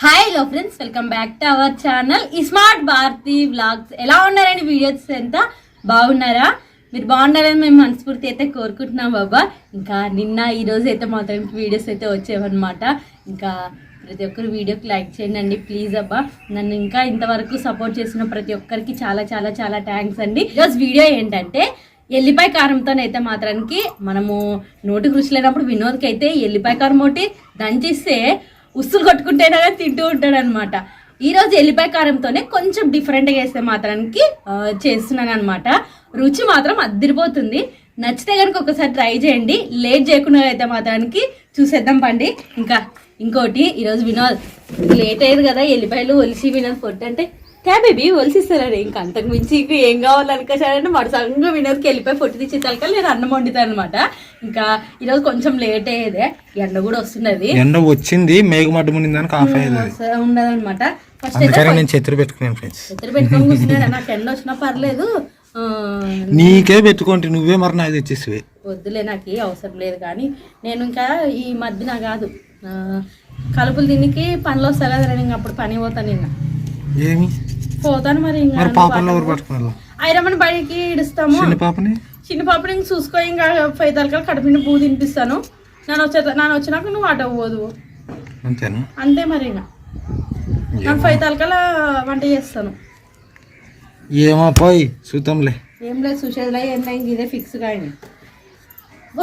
Hi hello friends, welcome back to our channel smart Bharathi vlogs. ఎలా ఉన్నారండి? Videos ఎంత బాగున్నారా? మీరు బాగున్నారని మేము మనస్ఫూర్తి అయితే కోరుకుంటున్నాం బాబా. ఇంకా నిన్న ఈ రోజు అయితే మాత్రం వీడియోస్ అయితే వచ్చేవన్నమాట. ఇంకా ప్రతి ఒక్కరు వీడియోకి లైక్ చేయండి ప్లీజ్ అబ్బా. నన్ను ఇంకా ఇంతవరకు సపోర్ట్ చేసిన ప్రతి ఒక్కరికి చాలా చాలా చాలా థ్యాంక్స్ అండి. ఈరోజు వీడియో ఏంటంటే ఎల్లిపాయ కారంతోనైతే మాత్రానికి మనము నోటి రుచి లేనప్పుడు వినోద్కి అయితే ఎల్లిపాయ కారం ఒకటి దంచిస్తే ఉస్సులు కొట్టుకుంటేనే తింటూ ఉంటాడు అనమాట. ఈరోజు ఎల్లిపాయ కారంతోనే కొంచెం డిఫరెంట్గా వేస్తే మాత్రానికి చేస్తున్నాను అనమాట. రుచి మాత్రం అద్దరిపోతుంది. నచ్చితే కనుక ఒకసారి ట్రై చేయండి. లేట్ చేయకుండా అయితే మాత్రానికి చూసేద్దాం పండి. ఇంకా ఇంకోటి, ఈరోజు వినోద్ లేట్ అయ్యేది కదా, ఎల్లిపాయలు ఒలిసి వినోద్ పొట్టు అంటే బేబీ ఒలిసిస్తారండి. ఇంకా అంతకు మించి ఇంక ఏం కావాలనుకోసారంటే మరసంగా వినోద్కి వెళ్ళిపోయి పొట్టు తెచ్చి తలకలు నేను అన్నం వండుతాను అనమాట. ఇంకా ఈరోజు కొంచెం లేట్ అయ్యేదే, ఎండ కూడా వస్తున్నది. ఎండ వచ్చింది, మేఘమడ్డ ఉండదనమాట. ఫస్ట్ చెత్త పెట్టుకున్నాను ఫ్రెండ్స్. చెత్త పెట్టుకొని కూర్చున్నాడు. నాకు ఎండ వచ్చినా పర్లేదు, నీకే పెట్టుకోండి, నువ్వే మరి నాకు తెచ్చేసి వద్దులే, నాకు అవసరం లేదు. కానీ నేను ఇంకా ఈ మధ్యన కాదు కలుపులు దీనికి పనులు వస్తా కదా, నేను అప్పుడు పని పోతాను. నిన్న ఏమి పోతాను మరి. ఐరమ్మని బయటికి ఇడుస్తాము. చిన్న పాపని ఇంక చూసుకో. ఇంకా 5 తలకాలు కడుపుని పువ్వు తినిపిస్తాను. నాన్న వచ్చినాక నువ్వు ఆటో పోదు అంతే. మరి ఇంకా నాకు 5 తలకాల వంట చేస్తాను. ఏమో పోయి చూద్దాంలే. ఏం లేదు చూసేదిలే, ఏం లేదు. ఇంక ఇదే ఫిక్స్ కానీ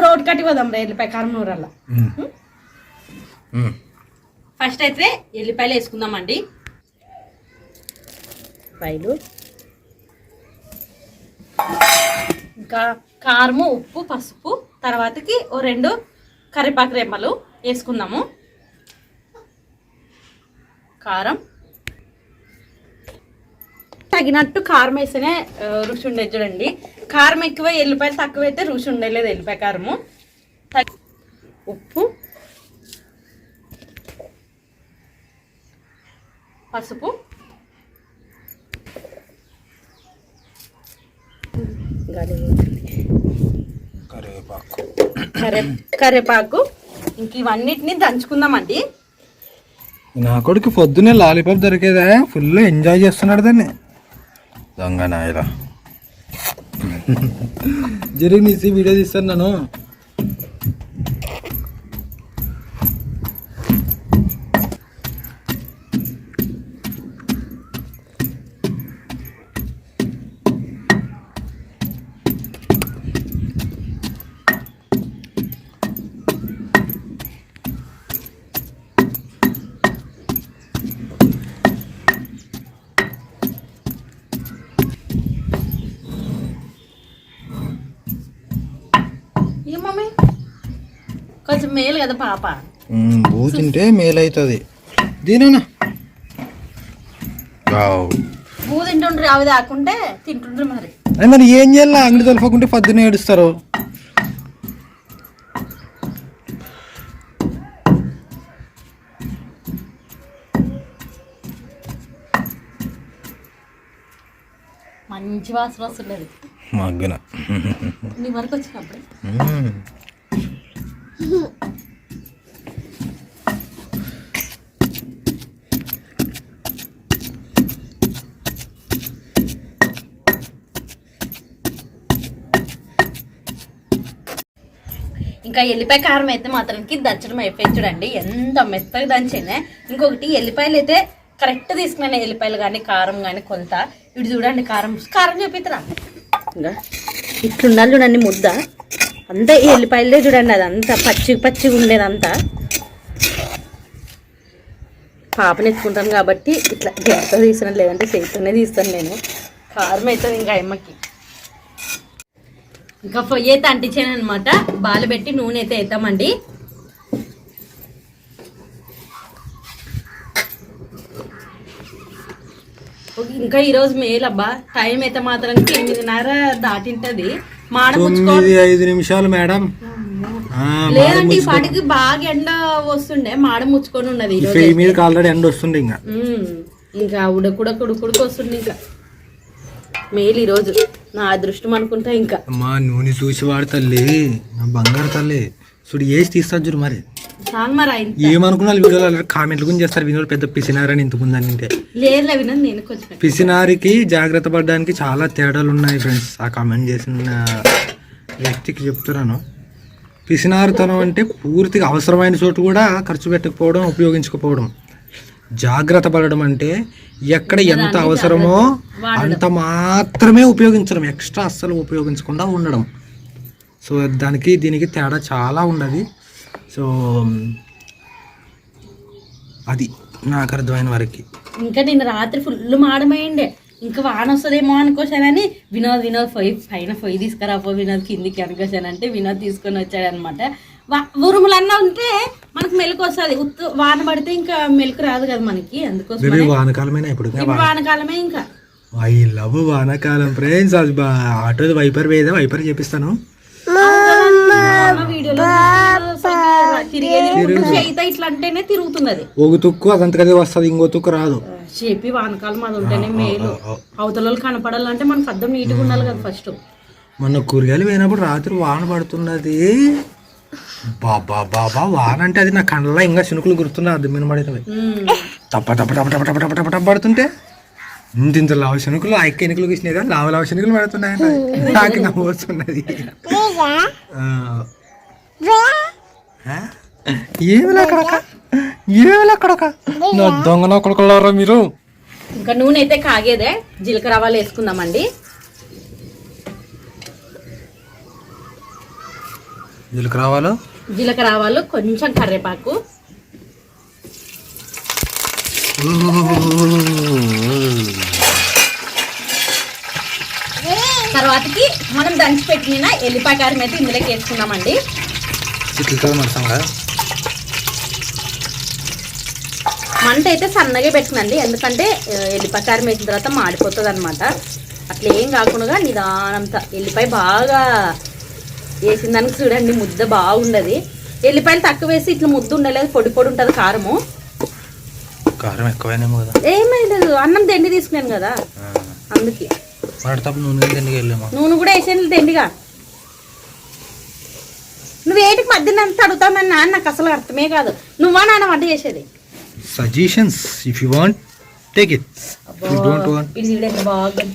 రోడ్ కట్టి పోదాం రా ఎల్లిపాయ కారం నూరల్లా. ఫస్ట్ అయితే ఎల్లిపాయలు వేసుకుందామండి. ఎల్లిపాయలు, ఇంకా కారము, ఉప్పు, పసుపు, తర్వాతకి 2 కరివేపాకు రెమ్మలు వేసుకుందాము. కారం తగినట్టు కారం వేస్తేనే రుచి ఉండేది. చూడండి, కారం ఎక్కువ ఎల్లిపాయలు తక్కువ అయితే రుచి ఉండలేదు ఎల్లిపాయ కారము. ఉప్పు, పసుపు, కరివేపాకు, ఇంక ఇవన్నిటిని దంచుకుందామండి. నా కొడుకు పొద్దున్నే లాలీపాప్ దొరికేదా, ఫుల్ ఎంజాయ్ చేస్తున్నాడు దాన్ని. దొంగ నాయలా జరిగి నీసి వీడియో తీస్తాను నేను. కొంచెం మేలు కదా పాప, బూ తింటే మేలు అవుతుంది. దీనేనా బూ తింటుండ్రు, అవి దాకుంటే తింటుండ్రు. మరి మరి ఏం చేయాలి, అంగడి తలపకుంటే పొద్దున్నే ఏడుస్తారు. మంచి వాసన వస్తున్నది మగ్గన నీ వరకు వచ్చినప్పుడు. ఇంకా ఎల్లిపాయ కారం అయితే మాత్రానికి దంచడం అయిపోయి చూడండి ఎంత మెత్తగా దంచేనే. ఇంకొకటి, ఎల్లిపాయలు అయితే కరెక్ట్ తీసుకున్నాను, ఎల్లిపాయలు కానీ కారం కానీ కొలత. ఇటు చూడండి, కారం చూపిస్తారా, ఇంకా ఇట్లుండాలి చూడండి ముద్ద అంతా. ఈ ఎల్లిపాయలే చూడండి, అదంతా పచ్చిగా ఉండేదంతా. పాపని ఎత్తుకుంటాను కాబట్టి ఇట్లా గట్టితో తీస్తాను, లేదంటే చేతితోనే తీస్తాను నేను. కారం అవుతుంది ఇంకా అమ్మకి. ఇంకా పొయ్యి అయితే అంటించాను అనమాట. బాలు పెట్టి నూనె అయితే వేద్దామండి. ఇంకా ఈరోజు మేలబ్బా, టైం అయితే మాత్రం 8:30 దాటింటది. మాడ 5 నిమిషాలు మేడం. లేదంటే ఈ పాటికి బాగా ఎండ వస్తుండే, మాడ ముచ్చుకొని ఉన్నది. ఆల్రెడీ ఎండ వస్తుండే, ఇంకా ఉడకుడుకు వస్తుండే. ఇంకా మేలు ఈరోజు నా అదృష్టం అనుకుంటా. ఇంకా మా నూనె చూసి వాడు తల్లి, నా బంగారు తల్లి. చూడు వేసి తీస్తా చూడు. మరి చాలు మరి అయింది. ఏమనుకున్నారు వీడియోలో కామెంట్లు గురించి చేస్తారు, వినోద్ పెద్ద పిసినారని ఇంతకుముందని అంటే లేదు వినోద్ నేను కొంచెం పిసినారికి జాగ్రత్త పడడానికి చాలా తేడాలు ఉన్నాయి ఫ్రెండ్స్. ఆ కామెంట్ చేసిన వ్యక్తికి చెప్తున్నాను, పిసినారుతనం అంటే పూర్తిగా అవసరమైన చోటు కూడా ఖర్చు పెట్టకపోవడం, ఉపయోగించకపోవడం. జాగ్రత్త పడడం అంటే ఎక్కడ ఎంత అవసరమో అంత మాత్రమే ఉపయోగించడం, ఎక్స్ట్రా అస్సలు ఉపయోగించకుండా ఉండడం. సో దానికి దీనికి తేడా చాలా ఉండదు. సో అది నాకు అర్థమైన వరకు. ఇంకా నేను రాత్రి ఫుల్ మాడమైండే, ఇంకా వాన వస్తుందేమో అనుకోసానని వినోద్ పైన పొయ్యి తీసుకురాపో వినోద్ కిందికి అనుకోసానంటే వినోద్ తీసుకొని వచ్చాడనమాట. ఉరుములన్నా ఉంటే మనకు మెలకు వస్తుంది, వాన పడితే ఇంకా మెలకు రాదు కదా మనకి. అందుకోసం వానకాలమేనా ఇప్పుడు? వానకాలమే. ఇంకా ఐ లవ్ వానకాలం ఫ్రెండ్స్. ఆటో వైపర్ వేదా, వైపర్ చేపిస్తాను వీడియోలో తిరిగేది ఇట్లా అంటేనే తిరుగుతున్నది. ఒక తుక్కు అదంతకదే వస్తుంది, ఇంకో తుక్కు రాదు. చెప్పి వానకాలం అది ఉంటేనే మేలు. అవతల కనపడాలంటే మనకు అద్దం నీట్గా ఉండాలి కదా ఫస్ట్. మొన్న కూరగాయలు పోయినప్పుడు రాత్రి వాన పడుతున్నది. బాబా బాబా వాన అంటే అది నా కళ్ళలో ఇంకా చినుకులు గుర్తున్నా అద్దం మీద పడినవి. తప్ప తప్ప టప టప టప టప టప పడుతుంటే ఇంత లావ శనుకులు ఆ ఎక్క ఎనుకలు గీసినాయి కదా, లావ శనుకులు పడుతున్నాయి. నాకు నవ్వు వస్తున్నది. ఏమిలక్కడక నా దొంగ కొడుకులారా మీరు. ఇంకా నూనె అయితే కాగేదే, జీలకర్ర ఆవాలు వేసుకుందామండి. జీలకర్ర ఆవాలు, కొంచెం కరివేపాకు, తర్వాతకి మనం దంచి పెట్టిన ఎల్లిపాయ కారం అయితే ఇందులోకి వేసుకున్నామండి. మంట అయితే సన్నగా పెట్టినండి, ఎందుకంటే ఎల్లిపాయ కారం వేసిన తర్వాత మాడిపోతుంది అనమాట. అట్లా ఏం కాకుండా నిదానంతా ఎల్లిపాయ బాగా వేసిన దానికి చూడండి ముద్ద బాగుండదు. ఎల్లిపాయలు తక్కువ వేసి ఇట్లా ముద్ద ఉండలేదు, పొడి పొడి ఉంటుంది కారము. కారం ఎక్కువైనామో కదా. ఏమైలేదు, అన్నం తెండి తీసుకున్నాను కదా అందుకే. నూనె కూడా వేసేది తెండిగా. నువ్వు ఏటికి మధ్యన అడుగుతామని నాన్న నాకు అసలు అర్థమే కాదు. నువ్వా నాన్న వంట చేసేది? Suggestions if you want take it, if you don't want ఇది చూడండి బాగా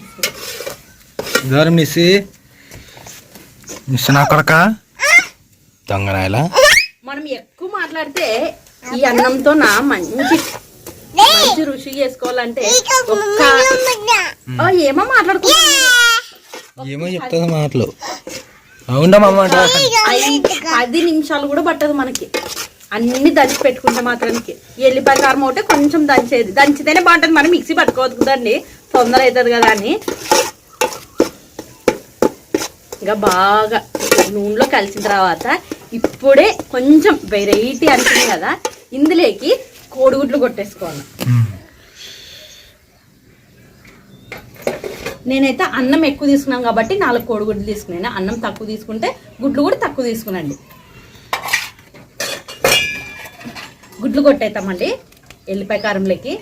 గారం నిసి మిస్ నా కొడక దొంగనాయలా. మనం ఎక్కువ మాట్లాడితే ఈ అన్నంతో నా మంచి రుచి చేసుకోవాలంటే ఏమో మాట్లాడుకో, ఏమో చెప్తుంది మాటలు. అవునమ్మా 10 నిమిషాలు కూడా పట్టదు మనకి అన్ని దంచి పెట్టుకుంటే మాత్రానికి. ఎల్లిపాయ కారం ఒకటే కొంచెం దంచేది, దంచితేనే బాగుంటుంది. మనం మిక్సీ పట్టుకోవద్దు కదండి, తొందర అవుతుంది కదా అని. ఇంకా బాగా నూనెలో కలిసిన తర్వాత ఇప్పుడే కొంచెం వెరైటీ అనుకుంది కదా, ఇందులోకి కోడిగుడ్లు కొట్టేసుకోవాలి. నేనైతే అన్నం ఎక్కువ తీసుకున్నాను కాబట్టి 4 కోడిగుడ్లు తీసుకున్నాను. అన్నం తక్కువ తీసుకుంటే గుడ్లు కూడా తక్కువ తీసుకునండి. గుడ్లు కొట్టేస్తామండి ఎల్లిపాయ కారంలోకి.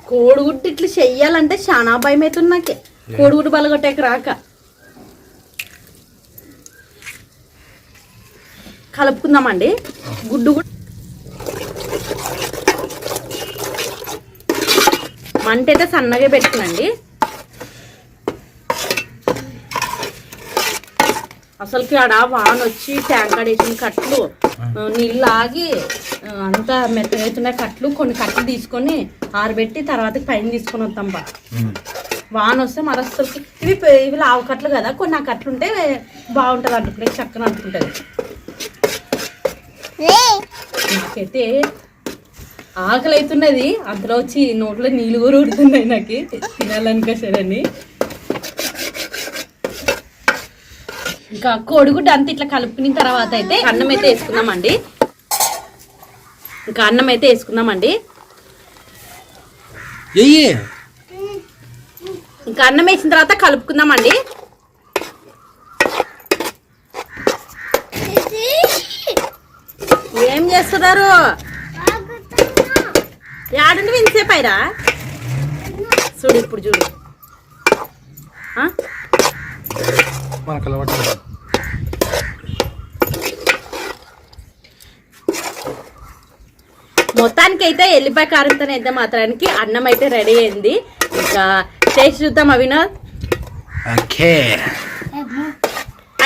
కోడిగుడ్డు ఇట్లా చెయ్యాలంటే చాలా భయం అవుతుంది నాకే, కోడిగుడ్డు బలగొట్టాక రాక. కలుపుకుందామండి గుడ్డు కూడా. మంట అయితే సన్నగా పెట్టుకునండి. అసలుకి ఆడ వాన వచ్చి ట్యాంకర్ వేసిన కట్లు నీళ్ళు ఆగి అంతా మెత్తగా అవుతున్న కట్లు, కొన్ని కట్లు తీసుకొని ఆరబెట్టి తర్వాత పైన తీసుకొని వస్తాం. వాన వస్తే మరి అసలుకి ఇవి లావు కట్లు కదా, కొన్ని ఆ కట్లు ఉంటే బాగుంటుంది అంటుకుంటే చక్కన అంటుకుంటుంది. నాకైతే ఆకలి అవుతున్నది, అందులో వచ్చి నోట్లో నీళ్ళు కూడా ఉడుతున్నాయి నాకు తినాలనుకోసారని. ఇంకా కోడిగుడ్డు అంతా ఇట్లా కలుపుకున్న తర్వాత అయితే అన్నం అయితే వేసుకుందామండి. ఇంకా అన్నం అయితే వేసుకుందామండి. ఇంకా అన్నం వేసిన తర్వాత కలుపుకుందామండి. వస్తారు యాడంటే వినిసేపు అయిరా చూడు ఇప్పుడు చూడు మనకు అలవాటు. మొత్తానికి అయితే ఎల్లిపాయ కారంతో అయితే మాత్రానికి అన్నం అయితే రెడీ అయింది. ఇంకా టేస్ట్ చూద్దాం అవినాథ్. ఓకే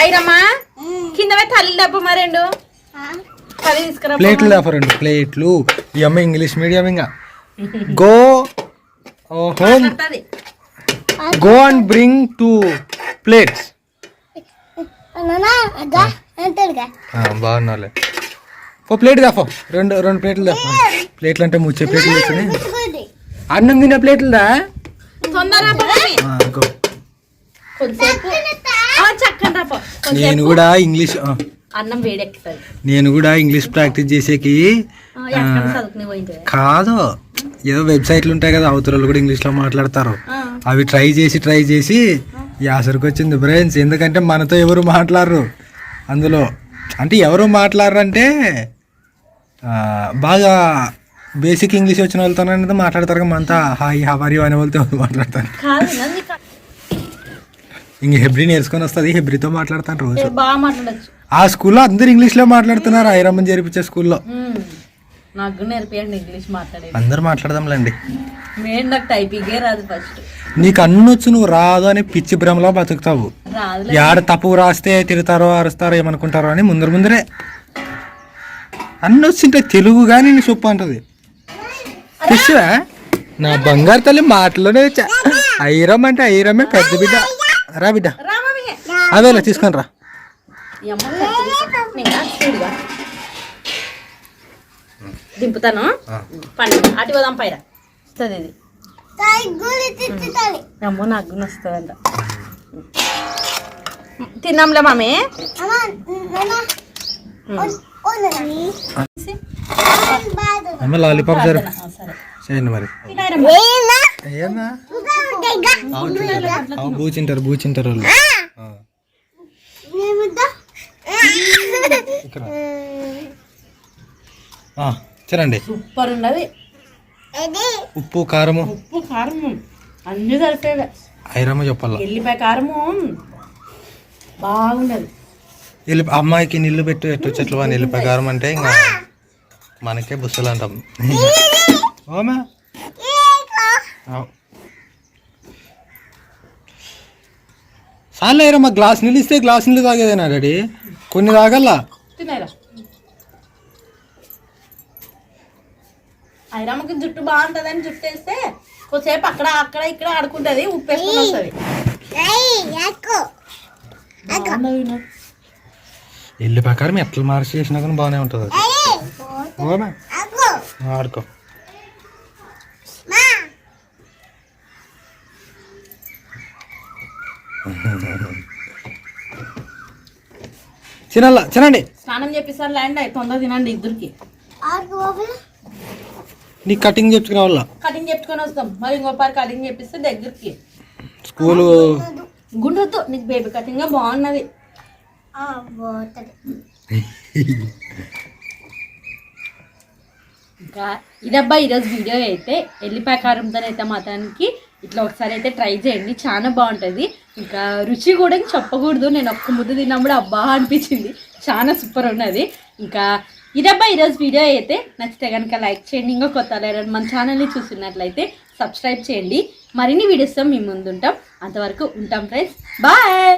అయిరమ్మా కింద తల్లి డబ్బు మరెండు తల్లి తీసుకురా. ప్లేట్లు దాప 2 ప్లేట్లు. ఈ అమ్మ ఇంగ్లీష్ మీడియం ఇంకా go home go and bring 2 plates. బాగున్నాలే. ఓ ప్లేట్ దాఫో 2 ప్లేట్లు దాఫో. ప్లేట్లు అంటే ముచ్చే ప్లేట్లు తెచ్చిన అన్నం తినే ప్లేట్లుదా. నేను కూడా ఇంగ్లీష్ అన్నం వేడెక్కుతుంది. నేను కూడా ఇంగ్లీష్ ప్రాక్టీస్ చేసేకి కాదు, ఏదో వెబ్సైట్లు ఉంటాయి కదా అవతరాలు కూడా ఇంగ్లీష్లో మాట్లాడతారు. అవి ట్రై చేసి యాసరికి వచ్చింది ఫ్రెండ్స్. ఎందుకంటే మనతో ఎవరు మాట్లాడరు అందులో. అంటే ఎవరు మాట్లాడరు అంటే బాగా బేసిక్ ఇంగ్లీష్ వచ్చిన వాళ్ళతో మాట్లాడతారు. మనతో హాయ్ హవర్ యు అనే వాళ్ళతో మాట్లాడతారు. ఇంక హెబ్రి నేర్చుకొని వస్తుంది, హెబ్రితో మాట్లాడతాను రోజు. ఆ స్కూల్లో అందరు ఇంగ్లీష్లో మాట్లాడుతున్నారు. ఐరమ్మని చేర్పించే స్కూల్లో. నాకు నేర్పియండి ఇంగ్లీష్ మాట్లాడేది. అందరు మాట్లాడదాంలేండి. నాకు టైపింగే రాదు ఫస్ట్. నీకు అన్నొచ్చు, నువ్వు రాదు అని పిచ్చి భ్రమలో బతుకుతావు. యాడ తప్పు రాస్తే తిడతారో అరుస్తారో ఏమనుకుంటారో అని ముందరే అన్నొచ్చింటే తెలుగు కానీ నీ చొప్పు అంటది. తెచ్చువా నా బంగారు తల్లి మాటలోనే తెచ్చా. ఐరమ్ అంటే ఐరమే పెద్ద బిడ్డ. రా బిడ్డ అదేలా తీసుకొని రా. దింపుతాను పండు అటు పోదాం పైన వస్తుంది. ఇది అమ్మో నాకు వస్తుందంట. తిన్నాంలే మామే. లాలీపాప్ సరే చేయండి మరి. బూచింటారు వాళ్ళు. తినండి. సూపర్ ఉన్నది. ఉప్పు కారము అన్ని సరిపోయాయి. ఐరమ్మ చెప్పాల. ఎల్లిపాయ కారము బాగున్నది. అమ్మాయికి నీళ్ళు ఎట్టు చెట్లు అని ఎల్లిపాయ కారం అంటే ఇంకా మనకే బుస్సలు అంటాం. ఓమా సార్లు ఐరమ్మ గ్లాస్ నీళ్ళు ఇస్తే గ్లాస్ నీళ్ళు తాగేదేనా డాడీ? కొన్ని తాగల్లా. ఐరమ్మకి జుట్టు బాగుంటదని జుట్టు వేస్తే కొద్దిసేపు అక్కడ ఇక్కడ ఆడుకుంటది. ఉప్పు వేసుకుని వస్తుంది. ఇల్లు ప్రకారం ఎట్లా మార్చి చేసినా కానీ బాగానే ఉంటుంది. ఆడుకో. తినండి. స్నానం చేపిస్తారు ల్యాండ్ తొందర తినండి ఇద్దరికి. నీకు కటింగ్ చెప్పుకురావాలా? కటింగ్ చెప్పుకొని వస్తాం. మరి ఇంకోపారి కటింగ్ చేపిస్తే దగ్గరికి. స్కూలు గుండొద్దు, నీకు బేబీ కటింగ్ బాగున్నది. ఇంకా ఇదబ్బా ఈరోజు వీడియో అయితే. ఎల్లిపాయ కారంతో అయితే మాత్రానికి ఇట్లా ఒకసారి అయితే ట్రై చేయండి, చాలా బాగుంటుంది. ఇంకా రుచి కూడా చెప్పకూడదు. నేను ఒక్క ముద్ద తిన్నప్పుడు అబ్బా అనిపించింది, చాలా సూపర్ ఉన్నది. ఇంకా ఇదబ్బా ఈరోజు వీడియో అయితే. నచ్చితే కనుక లైక్ చేయండి. ఇంకా కొత్త మన ఛానల్ని చూస్తున్నట్లయితే సబ్స్క్రైబ్ చేయండి. మరిన్ని వీడియోస్తో మేము ముందుంటాం. అంతవరకు ఉంటాం ఫ్రెండ్స్. బాయ్.